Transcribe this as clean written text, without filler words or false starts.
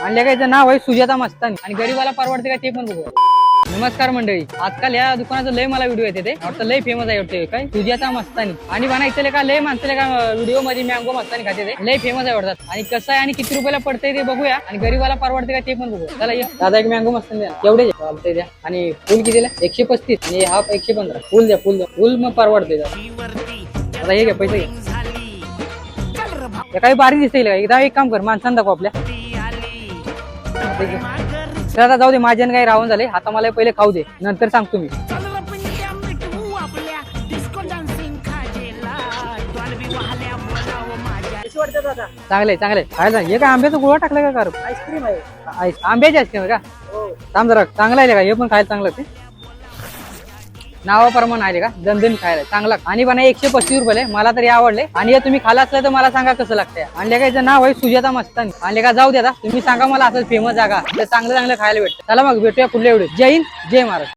आणल्या काहीचं नाव आहे सुजाता मस्तानी आणि गरीबाला परवडते का ते पण बघूया. नमस्कार मंडळी, आजकाल या दुकानाचं लय मला व्हिडिओ येते ते वाटतं लय फेमस आहे वाटतं काय सुजाता मस्तानी आणि बनायचं का लय माणसं का व्हिडिओ मध्ये मँगो मस्तानी खाते ते लय फेमस आहे वाटतात. आणि कसं आहे आणि किती रुपयाला पडतंय ते बघूया आणि गरीबाला परवडते का ते पण बघूया. चला या दादा एक मँगो मस्तानी द्या एवढे चालतंय द्या. आणि फुल कितीला 135 आणि हाफ 115. फुल द्या फुल मग परवडते आता हे घ्या पैसे घ्या. काही बारीक दिसते का एकदा एक काम कर माणसांना दाखव आपल्या आता जाऊ दे माझ्याने काही राहून झाले आता मला पहिले खाऊ दे नंतर सांगतो मी. चांगले खायला हे काय आंब्याचा गोळा टाकलाय का आईस्क्रीम आहे आंब्याची आईस्क्रीम का थांब जरा चांगला आहे का हे पण खायला चांगलं ते नावाप्रमाणे आहे का दणदण खायला चांगला आणि पण 135 रुपये मला तरी आवडले. आणि हे तुम्ही खाला असलं तर मला सांगा कसं लागतंय. आणल्या काहीचं नाव आहे सुजाता मस्तानी आणले का जाऊ द्या तुम्ही सांगा मला असं फेमस जागा चांगलं खायला भेटतं. चला मग भेटूया पुढल्या व्हिडिओ. जय हिंद जय महाराष्ट्र.